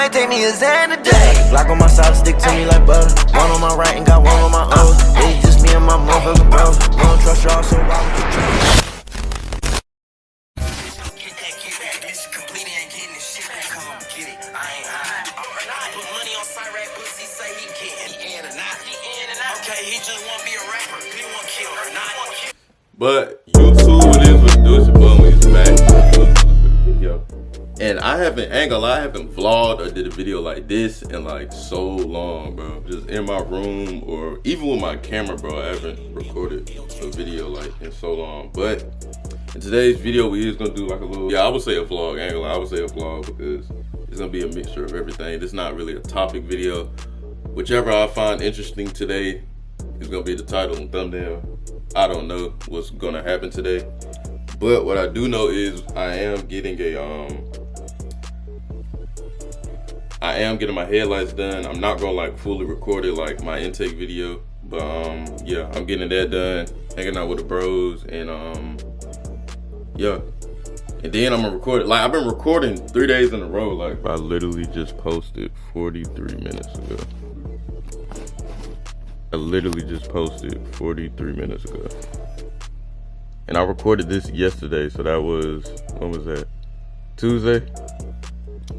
might take me a Xan today. Glock on my side, stick to me like butter. One on my right and got one on my O's. It's just me and my motherfucking bros. Don't trust y'all, so why would you trust? But YouTube, it is what it do. It's your boy, we is back. Video. And I haven't vlogged or did a video like this in like so long, bro. Just in my room or even with my camera, bro. I haven't recorded a video like in so long. But in today's video, we is gonna do like a little, I would say a vlog. I ain't gonna lie, I would say a vlog because it's gonna be a mixture of everything. It's not really a topic video. Whichever I find interesting today is gonna be the title and thumbnail. I don't know what's gonna happen today, but what I do know is I am getting my headlights done. I'm not gonna like fully record it like my intake video, but yeah, I'm getting that done, hanging out with the bros, and yeah, and then I'm gonna record it. Like I've been recording 3 days in a row. Like I literally just posted 43 minutes ago. I literally just posted 43 minutes ago. And I recorded this yesterday, so that was, when was that? Tuesday?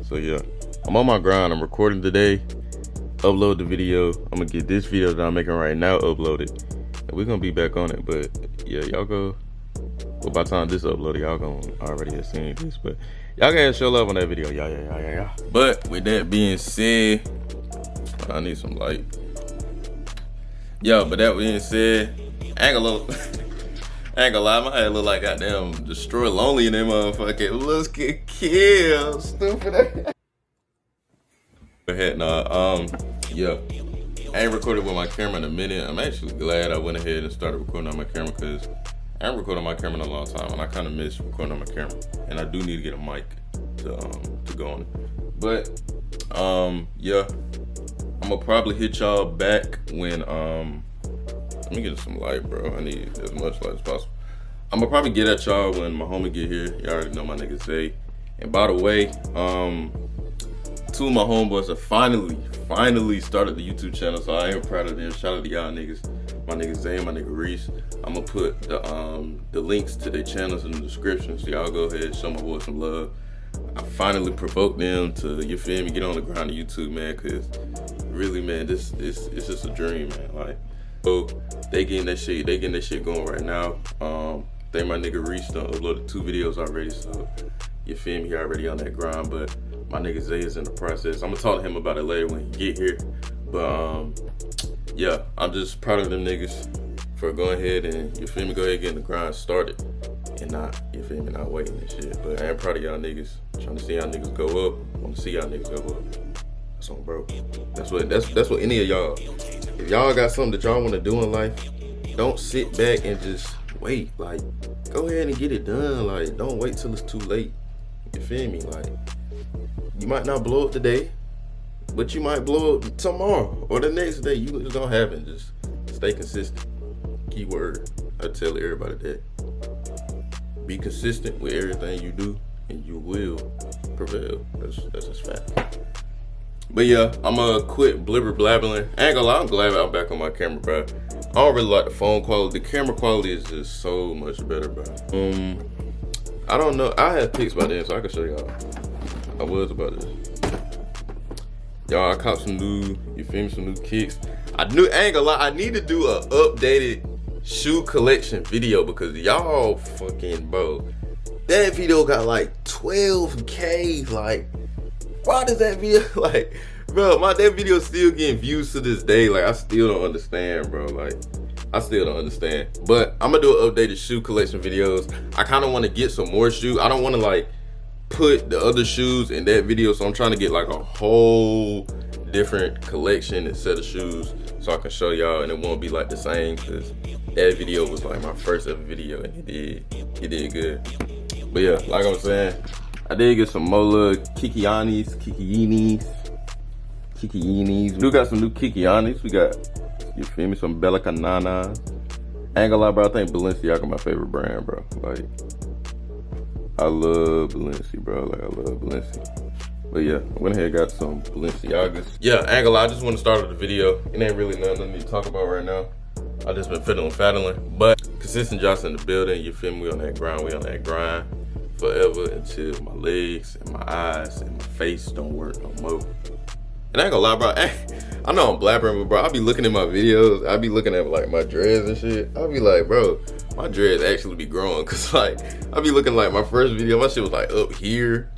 So yeah, I'm on my grind. I'm recording today, upload the video. I'm gonna get this video that I'm making right now uploaded, and we're gonna be back on it. But yeah, y'all go, well, by the time this uploaded, y'all gonna already have seen this, but y'all gotta show love on that video, yeah. But with that being said, I need some light. Yo, but that being said, I ain't gonna lie, my head look like goddamn Destroy Lonely in that motherfucker. Let's get killed, stupid. Go ahead, yeah. I ain't recorded with my camera in a minute. I'm actually glad I went ahead and started recording on my camera because I ain't recorded on my camera in a long time and I kind of miss recording on my camera. And I do need to get a mic to go on it. But, yeah. I'm gonna probably hit y'all back when, let me get some light, bro. I need as much light as possible. I'm gonna probably get at y'all when my homie get here. Y'all already know my nigga Zay. And by the way, 2 of my homeboys have finally started the YouTube channel, so I am proud of them. Shout out to y'all niggas. My nigga Zay and my nigga Reese. I'm gonna put the links to their channels in the description, so y'all go ahead and show my boy some love. I finally provoked them to, you feel me, get on the grind of YouTube, man, cause really, man, it's just a dream, man. Like, so they getting that shit going right now. They my nigga Reese done uploaded 2 videos already, so you feel me, he already on that grind. But my nigga Zay is in the process. I'm gonna talk to him about it later when he get here. But yeah, I'm just proud of them niggas for going ahead and, you feel me, go ahead and getting the grind started. And not, you feel me, not waiting and shit. But I am proud of y'all niggas. Trying to see y'all niggas go up. Want to see y'all niggas go up. That's on, bro. That's what any of y'all. If y'all got something that y'all want to do in life, don't sit back and just wait. Like, go ahead and get it done. Like, don't wait till it's too late. You feel me? Like, you might not blow up today, but you might blow up tomorrow or the next day. It's gonna happen. Just stay consistent. Keyword. I tell everybody that. Be consistent with everything you do, and you will prevail. That's just fact. But yeah, I'm gonna quit blibber blabbling. I ain't gonna lie, I'm glad I'm back on my camera, bro. I don't really like the phone quality. The camera quality is just so much better, bro. I don't know. I had pics by then, so I can show y'all. I was about this. Y'all, I caught some new, you feel me, some new kicks. I ain't gonna lie, I need to do a updated shoe collection video because y'all fucking, bro, that video got like 12K. Like, why does that video, like, bro, that video still getting views to this day. Like, I still don't understand, bro. Like, I still don't understand. But I'm gonna do an updated shoe collection videos. I kind of want to get some more shoes. I don't want to like put the other shoes in that video, so I'm trying to get like a whole different collection and set of shoes so I can show y'all, and it won't be like the same, because that video was like my first ever video and it did good. But yeah, like I was saying, I did get some more little Kikianis. We do got some new Kikianis. We got, you feel me, some Bella Cananas. I ain't gonna lie, bro, I think Balenciaga my favorite brand, bro. Like, I love Balenci, bro. Like, I love Balenci. But yeah, I went ahead and got some Balenciagas. Yeah, I ain't gonna lie, I just want to start with the video. It ain't really nothing I need to talk about right now. I just been fattling. But consistent Johnson in the building, you feel me? We on that grind forever until my legs and my eyes and my face don't work no more. And I ain't gonna lie, bro. I know I'm blabbering, but bro, I be looking at my videos. I be looking at like my dreads and shit. I be like, bro, my dreads actually be growing. Cause like, I be looking like my first video, my shit was like up here.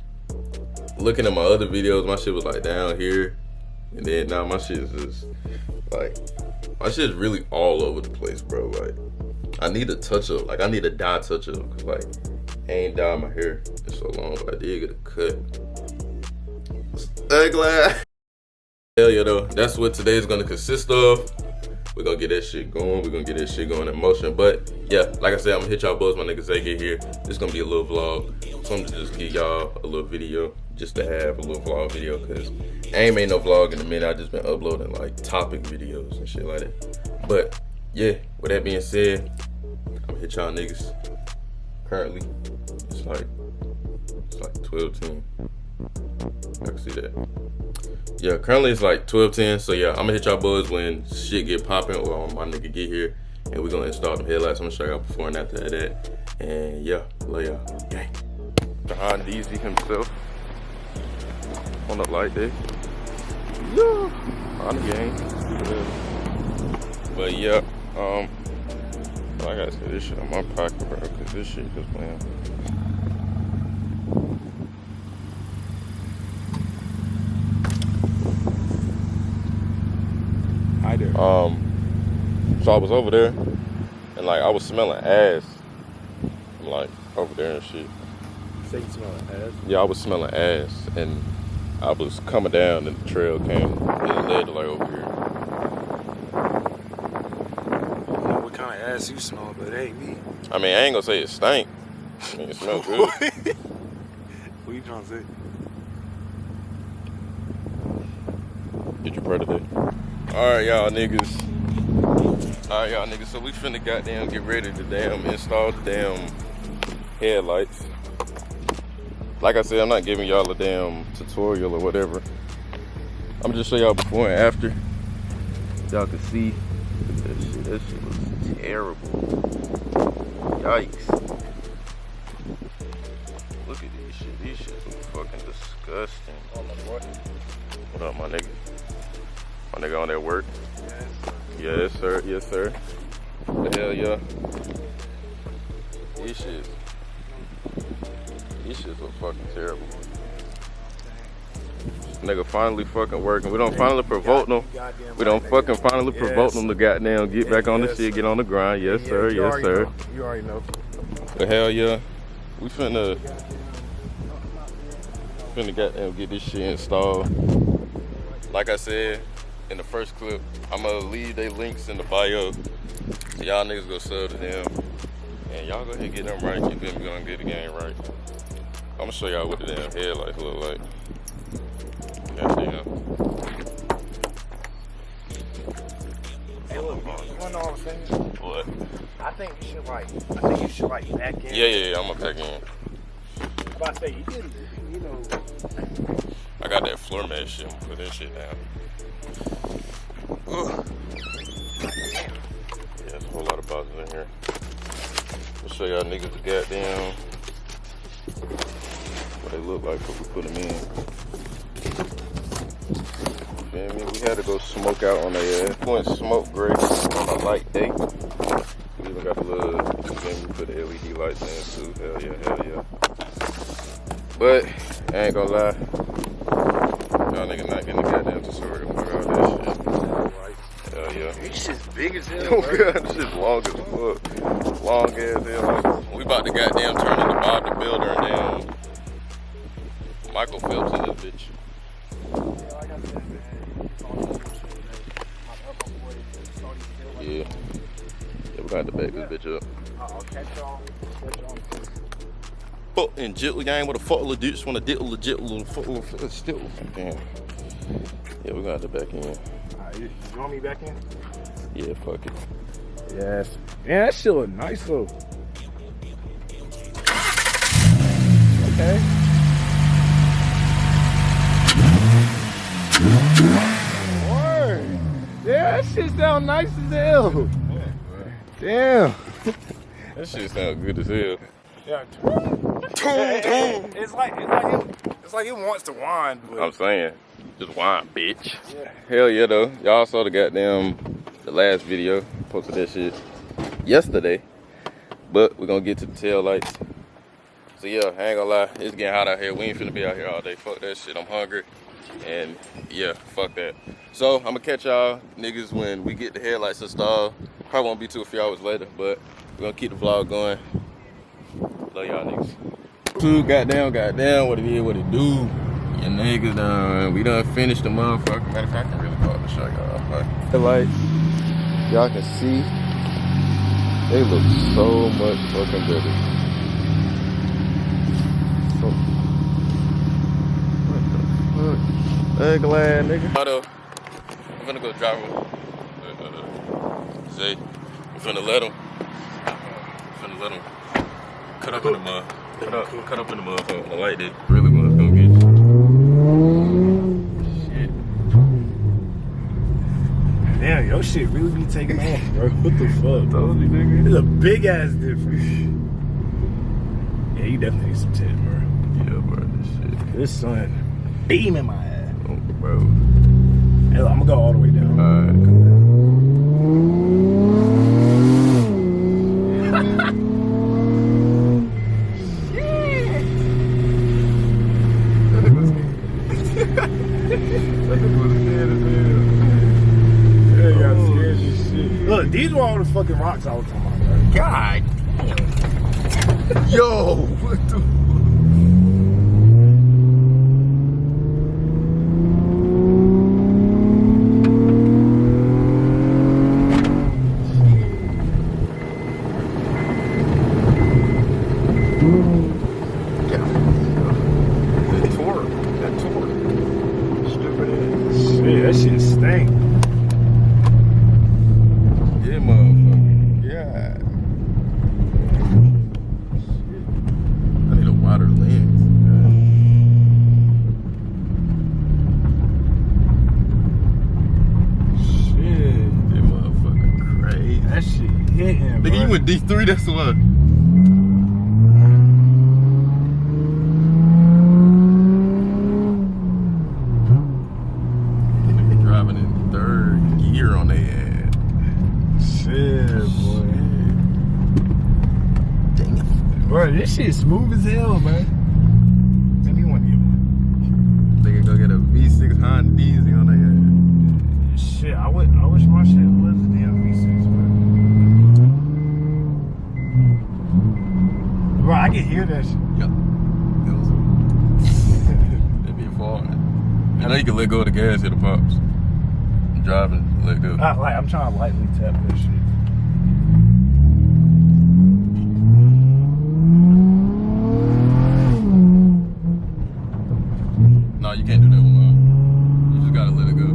Looking at my other videos, my shit was like down here. And then now my shit is just like, my shit is really all over the place, bro. Like, I need a touch up. Like, I need a dye touch up. Cause like, I ain't dyed my hair in so long, but I did get a cut. I'm glad. Hell yeah, though. That's what today's gonna consist of. We're gonna get that shit going. We're gonna get that shit going in motion. But yeah, like I said, I'm gonna hit y'all buzz my niggas they get here. This is gonna be a little vlog. So I'm gonna just give y'all a little video, just to have a little vlog video, cause I ain't made no vlog in a minute. I just been uploading like topic videos and shit like that. But yeah, with that being said, I'm gonna hit y'all niggas. Currently, it's like 12:10. I can see that. Yeah, currently it's like 12:10. So yeah, I'm gonna hit y'all buzz when shit get popping or my nigga get here, and we're gonna install them headlights. I'm gonna show y'all before and after that. And yeah, love y'all. Gang. Behind DZ himself on the light day. Yeah, on the game. But yeah, I gotta say this shit on my pocket, bro, cause this shit just playing. Hi there. So I was over there, and like I was smelling ass. I'm like over there and shit. You say you smell ass? Yeah, I was smelling ass, and I was coming down, and the trail came. It led to like over here. I don't know what kind of ass you smell, but it ain't me. I mean, I ain't gonna say it stank. I mean, it smells good. What you trying to say? Did you pray today? Alright, y'all niggas. So we finna goddamn get ready to damn install the damn headlights. Like I said, I'm not giving y'all a damn tutorial or whatever. I'm just show y'all before and after. Y'all can see that shit. That shit was terrible. Yikes. Look at these shit. These shit look fucking disgusting. What up, my nigga? My nigga on that work? Yes, sir. Yes, sir. The hell yeah. These shits look fucking terrible. Nigga finally fucking working. We don't finally provoke them. We don't fucking finally provoke them to goddamn get back on the shit, get on the grind. Yes, sir. Yes, sir. You already know. The hell yeah. We finna goddamn get this shit installed. Like I said in the first clip, I'm gonna leave their links in the bio. So y'all niggas go sub to them. And y'all go ahead and get them right. You feel me? Gonna get the game right. I'm gonna show y'all what the damn headlights look like. Goddamn. Hey, look, you wanna know what I'm saying? What? I think you should like back in. Yeah, I'm gonna back in. I'm about to say, you didn't, you know. I got that floor mat shit. I'm gonna put that shit down. Ugh. Yeah, there's a whole lot of boxes in here. I'll show y'all niggas the goddamn what they look like before we put them in. Feel me? We had to go smoke out on their ass. We went smoke gray on a light day. We even got the little, then we put the LED lights in too. Hell yeah. But I ain't gonna lie. Y'all niggas not getting the goddamn tutorial. Fuck all that shit. Hell yeah. This shit's big as hell. Oh god, this shit's long as fuck. Long as hell. We about to goddamn turn into Bob the Builder and damn Michael Phelps in this bitch. Yeah. We're gonna have to back this bitch up. Fuck and jittle gang with a fuck legit, just wanna diddle legit little fuck still. Damn. Yeah, we're gonna have to back in. You want me back in? Yeah, fuck it. Yes. Man, that shit look nice though. Okay. Word. Yeah, that shit sound nice as hell. Damn. That shit sound good as hell. Yeah. It's like it wants to whine. But I'm saying, just whine, bitch. yeah. Hell yeah, though. Y'all saw the last video. Posted that shit yesterday. But we're gonna get to the tail lights. So yeah, I ain't gonna lie, it's getting hot out here. We ain't finna be out here all day. Fuck that shit, I'm hungry. And yeah, fuck that. So I'm gonna catch y'all niggas when we get the headlights installed. Probably won't be a few hours later, but we're gonna keep the vlog going. Love y'all niggas. Two, goddamn, what it is, what it do. Your niggas done, we done finished the motherfucker. Matter of fact, I can really go up and show y'all. Headlights, y'all can see, they look so much fucking better. So, what the fuck? Ugly ass nigga. I'm gonna go drive him. Zay, I'm finna let him. Cut up in the mud. Cut up in the motherfucker. I like that. Really was gonna get you. Shit. Damn, your shit really be taking off, bro. What the fuck? Told you, nigga. It's a big ass difference. Yeah, you definitely need some tip, bro. Yeah, bro, this shit. This sun beaming my ass. Oh, bro. Hey, look, I'm gonna go all the way down. Alright. Look, these were all the fucking rocks I was talking about, bro. God damn. Yo, what the Shit, that shit stank. yeah, motherfucker. Yeah. Shit. I need a wider lens. Shit. That motherfucker crazy. That shit hitting, bro. Nigga, you went D3, that's what. Driving in third gear on their ass. Shit, boy. Damn. Bro, this shit smooth as hell, man. Let me one of you. They could go get a V6 Honda Diesel on their ass. Shit, I wish my shit was a damn V6, bro. Bro, I can hear that shit. Yep. It'd be far. I know you can let go of the gas, hit the pops. Driving, let go. I'm trying to lightly tap that shit. No, you can't do that with mine. You just gotta let it go.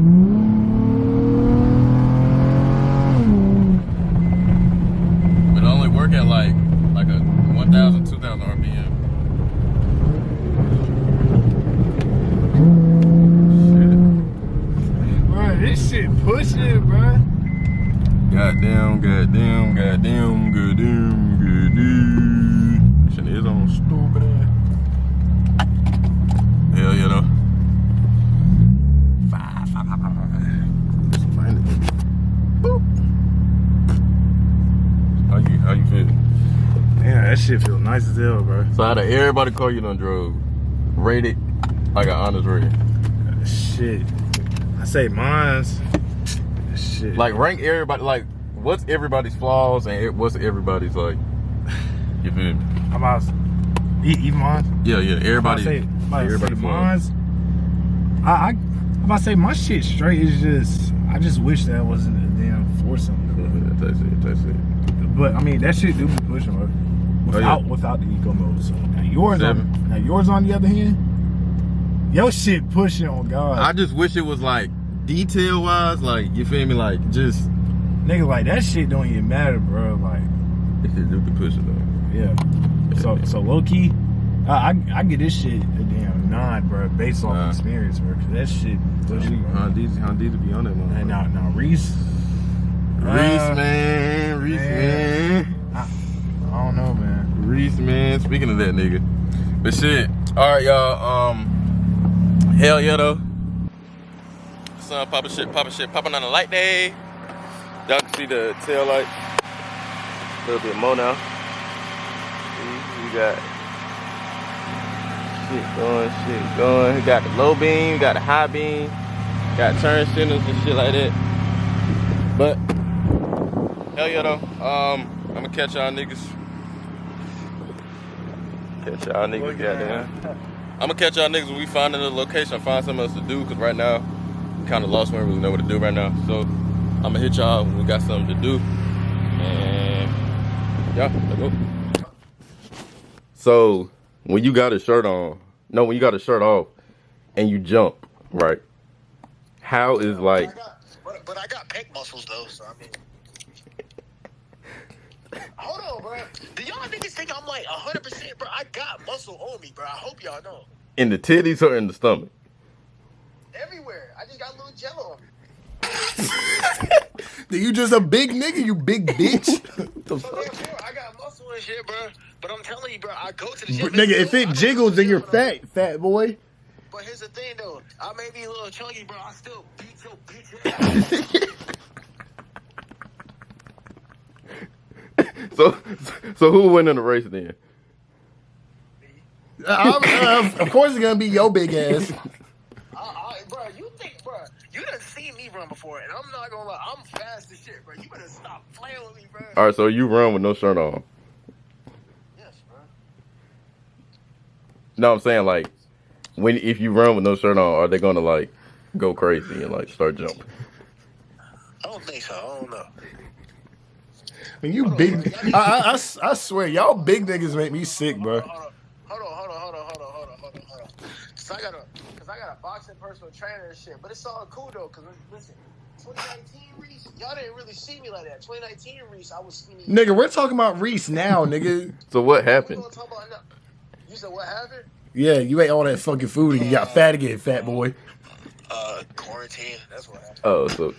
But it only work at like a 1,000, 2,000 RPM. This shit pushing, bro. Goddamn. Shit is on stupid ass. Hell yeah, though. Find it. Boop. How you feel? Man, that shit feel nice as hell, bro. So out of everybody car you done drove, rate it like an honest rating. Shit. I say mine's shit. Like rank everybody, like what's everybody's flaws and what's everybody's like, you feel me? How about even mine? Yeah, everybody. Everybody mine's. I'm about to say my shit straight is just. I just wish that wasn't a damn foursome. That's it. But I mean that shit do be pushing, bro. Without the eco mode. So now yours on the other hand, your shit pushing on God. I just wish it was like detail wise, like you feel me, like just nigga, like that shit don't even matter, bro. Like it do be pushing though. Yeah. So low key, I get this shit a damn Nah, bro. Based off experience, bro. 'Cause that shit. How easy to be on that one. Nah, Reese. Reese, man. I don't know, man. Reese, man. Speaking of that nigga. But shit. All right, y'all. Hell yeah, though. Sun popping on a light day. Y'all can see the tail light. A little bit more now. See, we got shit going. We got the low beam, got the high beam, got turn signals and shit like that. But hell yeah though. I'm gonna catch y'all niggas. Goddamn. I'm gonna catch y'all niggas when we find another location, find something else to do, cause right now we kinda lost, we don't really know what to do right now. So I'm gonna hit y'all when we got something to do. And yeah, let's go. So when you got a shirt on, when you got a shirt off and you jump, right? How is like But I got pec muscles though, so I mean. Hold on, bro. Do y'all niggas think I'm like 100%, bro? I got muscle on me, bro. I hope y'all know. in the titties or in the stomach? Everywhere. I just got a little jello on me. You just a big nigga, you big bitch. So therefore, I got muscle and shit, bro. But I'm telling you, bro, I go to the gym. Nigga, if it jiggles, then you're fat boy. But here's the thing, though. I may be a little chunky, bro. I still beat your bitch ass. So who win in the race then? Of course it's gonna be your big ass. Bro, you think, bro, you done seen me run before, and I'm not gonna lie, I'm fast as shit, bro. You better stop playing with me, bro. All right, so you run with no shirt on. Yes, bro. No, I'm saying like, if you run with no shirt on, are they gonna like go crazy and like start jumping? I don't think so. I don't know. When you big, I swear, y'all big niggas make me sick, bro. Hold on. So I got a boxing personal trainer and shit, but it's all cool though. Cause listen, 2019 Reese, y'all didn't really see me like that. 2019 Reese, I was skinny. Nigga, we're talking about Reese now, nigga. So what We happened? gonna talk about now. You said what happened? Yeah, you ate all that fucking food and you got fat again, fat boy. Quarantine. That's what happened. Oh, so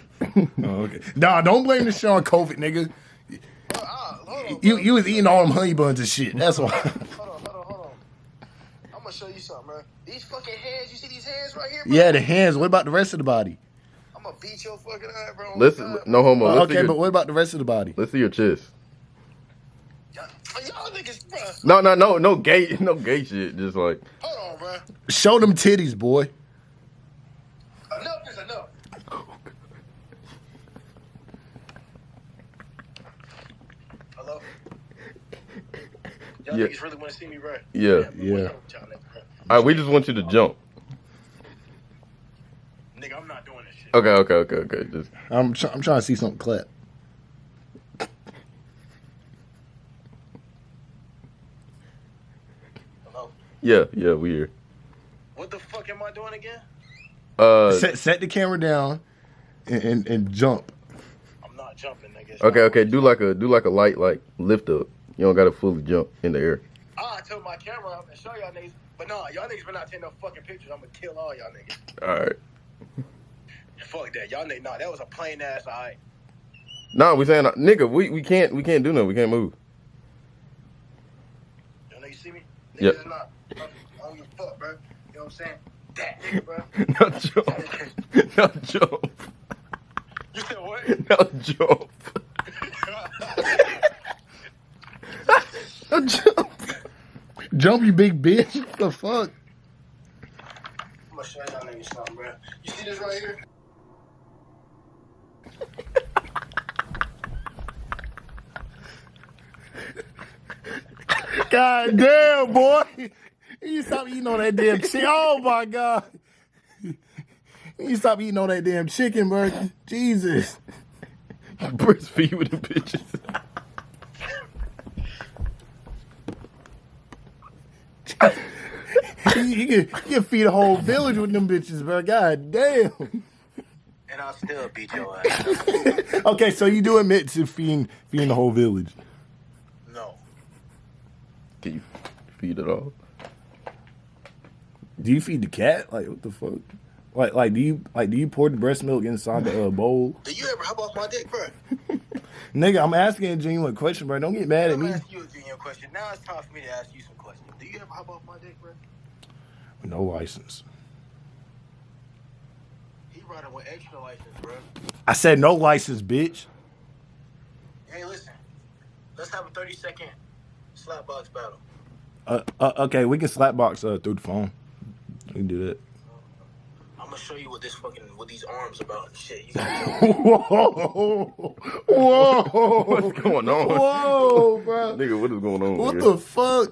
Oh, okay. Nah, don't blame this shit on COVID, nigga. Hold on, You was eating all them honey buns and shit. That's why. Hold on. I'm gonna show you something, bro. These fucking hands, you see these hands right here, bro? Yeah, the hands. What about the rest of the body? I'm gonna beat your fucking eye, bro. listen, no homo. Let's see Okay, your, but what about the rest of the body? let's see your chest. Y'all niggas, bro. No gay shit. Just like Hold on, bro. Show them titties, boy. Enough is enough. Hello? Y'all Yeah. niggas really want to see me, bro? Yeah. All right, we just want you to jump. Nigga, I'm not doing this shit. Okay. Just I'm trying to see something clap. Hello? yeah, we here. What the fuck am I doing again? Set the camera down and jump. I'm not jumping, nigga. Okay. Do like a light like lift up. You don't gotta fully jump in the air. I took my camera up and show y'all niggas. But no, y'all niggas better not take no fucking pictures. I'm gonna kill all y'all niggas. All right. Fuck that. Y'all niggas, nah, that was a plain ass eye. No, we saying nigga, we can't do nothing. We can't move. Y'all niggas see me? Niggas Yep. is not. I don't give a fuck, bro. You know what I'm saying? That nigga, bro. No jump. You said what? No jump. No jump. Jump, you big bitch. What the fuck? I'm gonna show y'all niggas something, bro. You see this right here? God damn, boy. You stop eating on that damn chicken. Oh, my God. You stop eating on that damn chicken, bro. Jesus. Breastfeed with the bitches. You can feed a whole village with them bitches, bro. God damn. And I'll still beat your ass. Okay, so you do admit to feeding the whole village. No. Can you feed it all? Do you feed the cat? Like what the fuck? Like do you pour the breast milk inside the bowl? Do you ever hop off my dick, bro? Nigga, I'm asking a genuine question, bro. Don't get mad at I'm me. asking you a genuine question. Now it's time for me to ask you some questions. Do you ever hop off my dick, bro? No license. He running with extra license, bro. I said no license, bitch. Hey, listen. Let's have a 30-second slap box battle. Okay, we can slap box through the phone. We can do that. I'm gonna show you what these arms about and shit. You gotta Whoa! Whoa! What's going on? Whoa, bro! Nigga, what is going on What here? the fuck?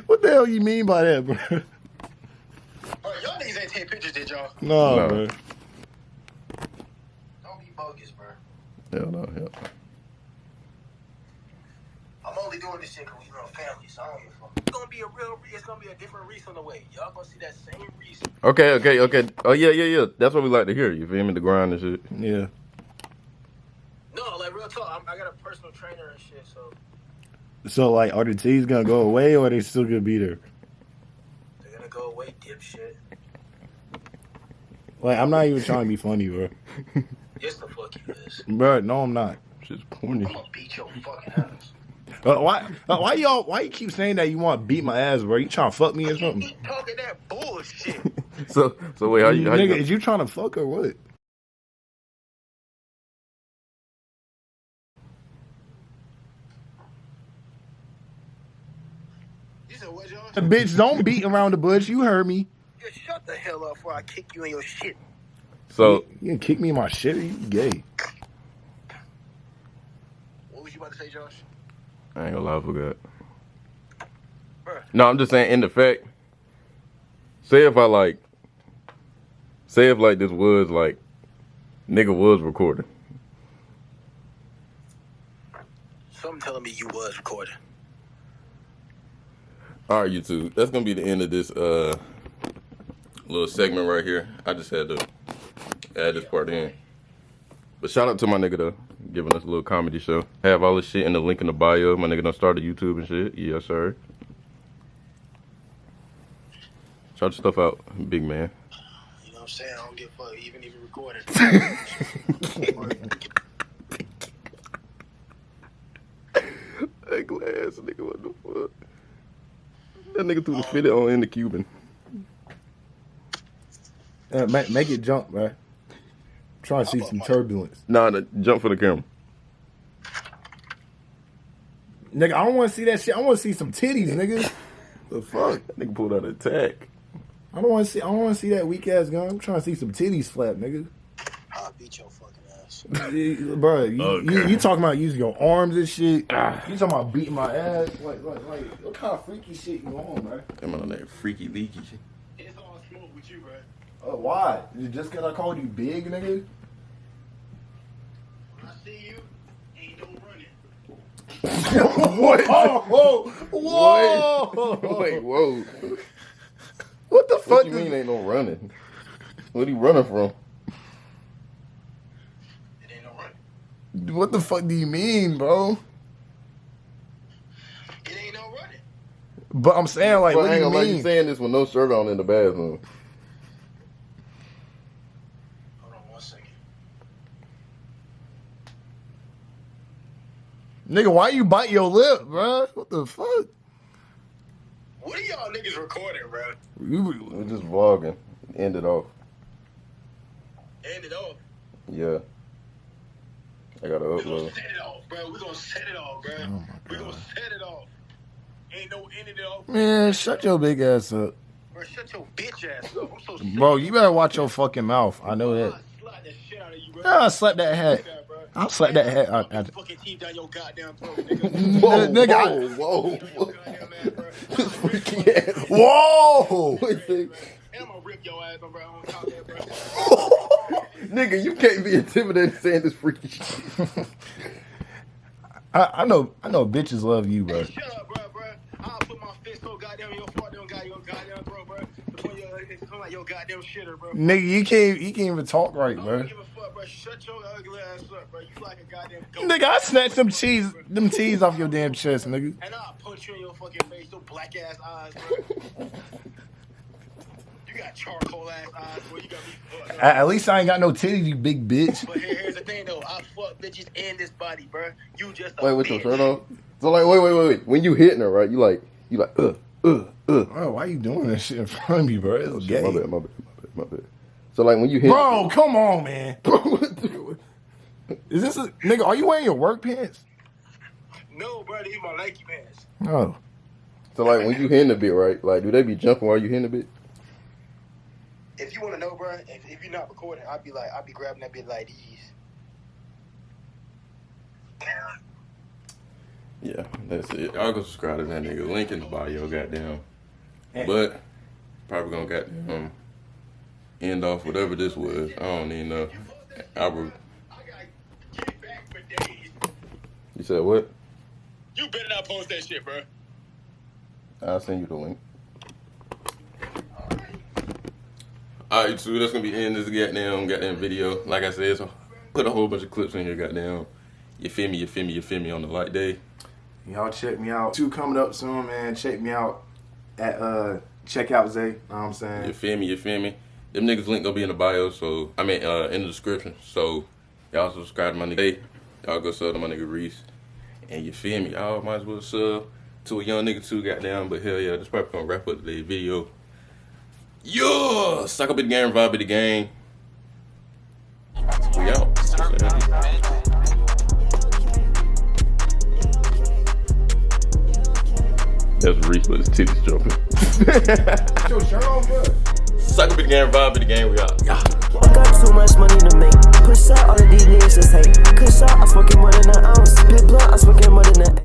What the hell you mean by that, bro? Alright, y'all niggas ain't take pictures, did y'all? No, bro. Don't be bogus, bro. Hell no, hell. I'm only doing this shit because we real family, so I don't give a fuck. It's gonna be a different Reese on the way. Y'all gonna see that same Reese. Okay. Oh yeah. That's what we like to hear. You feel me? The grind and shit. Yeah. No, like real talk. I got a personal trainer and shit, so So, like, are the T's gonna go away or are they still gonna be there? they're gonna go away, dipshit. Like, I'm not even trying to be funny, bro. Yes, the fuck you is. Bro, no, I'm not. Shit's corny. I'm gonna beat your fucking ass. Why you keep saying that you want to beat my ass, bro? You trying to fuck me or You something? keep talking that bullshit. So wait, how you Nigga, is you trying to fuck or what? You said what, Josh? Bitch, don't beat around the bush. You heard me. Yeah, shut the hell up before I kick you in your shit. So You gonna kick me in my shit? Are you gay? What was you about to say, Josh? I ain't gonna lie, I forgot. Bruh. No, I'm just saying in the fact. Say if this was like nigga was recording. Something telling me you was recording. All right, YouTube. That's gonna be the end of this little segment right here. I just had to add this part in. But shout out to my nigga though, giving us a little comedy show. Have all this shit in the link in the bio. My nigga done started YouTube and shit. Yes, sir. Shout your stuff out, big man. You know what I'm saying? I don't give a fuck, even if you recorded. That glass nigga, what the fuck? That nigga threw the fitted on in the Cuban. Make it jump, bro. Trying to see some turbulence. Nah, jump for the camera. Nigga, I don't want to see that shit. I want to see some titties, nigga. The fuck? That nigga pulled out an attack. I don't want to see that weak ass gun. I'm trying to see some titties flap, nigga. I'll beat your fucking ass. Bro, Okay. you talking about using your arms and shit. You talking about beating my ass? Like, what kind of freaky shit you on, bro? Come on, that freaky leaky shit. It's all smoke with you, bro. Why? Just because I called you big, nigga? When I see you, ain't no running. What? Whoa! Wait, whoa. What the fuck? What you mean ain't no running? What he running from? It ain't no running. What the fuck do you mean, bro? It ain't no running. But I'm saying, like, Well, what I do ain't you gonna lie, you mean? saying this with no shirt on in the bathroom. Hold on 1 second. Nigga, why you bite your lip, bro? What the fuck? What are y'all niggas recording, bro? We're just vlogging. End it off. End it off. Yeah. I gotta We're gonna upload. set it off, bro. We're gonna set it off, bro. Oh my We're gonna God. set it off. Ain't no ending it off. Man, shut your big ass up. Bro, shut your bitch ass up. I'm so sick. Bro, you better watch your fucking mouth. I know that. I'll slap that shit out of you, bro. I'll slap that hat. I'll slap that hat out. Your fucking teeth down your goddamn throat, nigga. Nigga, whoa. Your goddamn ass, bro. This freaky ass. Whoa! And I'm gonna rip your ass, bro, on top of that, bro. Nigga, you can't be intimidated saying this freaky shit. I know bitches love you, bro. Hey, shut up, bro. I'll put my fist so goddamn in your goddamn throat, bro. Before you I'm like, yo, goddamn shitter, bro. Nigga, you can't even talk right, I bro. don't give a fuck, bro. Shut your ugly ass up, bro. You like a goddamn goat. Nigga, I snatched them tees off your damn chest, nigga. And I'll punch you in your fucking face, your black ass eyes, bro. You got charcoal ass eyes, bro. You got me fucked up. At least I ain't got no titties, you big bitch. But here's the thing, though. I fuck bitches in this body, bro. You just a Wait, with your bitch. shirt off? So like, wait. When you hitting her, right? You like, Bro, why you doing that shit in front of me, bro? It's gay. My bad. So like when you hit, Bro, come on, man. Is this a nigga? Are you wearing your work pants? No, bro. These my Nike pants. No. So like when you hitting a bit, right? Like, do they be jumping while you hitting a bit? If you want to know, bro, if you're not recording, I'll be grabbing that bit like these. Yeah, that's it. I'll go subscribe to that nigga. Link in the bio, goddamn. But probably gonna goddamn end off whatever this was. I don't even know. I got get back for days. You said what? You better not post that shit, bro. I'll send you the link. Alright, so that's gonna be the end of this goddamn video. Like I said, so put a whole bunch of clips in here, goddamn. You feel me on the light day. Y'all check me out. 2 coming up soon, man. Check me out at Checkout Zay. Know what I'm saying? You feel me? Them niggas link gonna be in the bio, so I mean in the description. So y'all subscribe to my nigga. Y'all go sub to my nigga Reese. And you feel me? Y'all might as well sub to a young nigga too, goddamn. But hell yeah, this probably gonna wrap up today's video. Yo, suck up in the game, vibe in the game. We out. That's Reese, but his titties jumping. Your shirt on, bro. Suck up in the game, vibe in the game. We out. Yeah. I got too much money to make. Push out all of these niggas just hate. Kush out, I smoking more than an ounce. Big blunt, I smoking more than an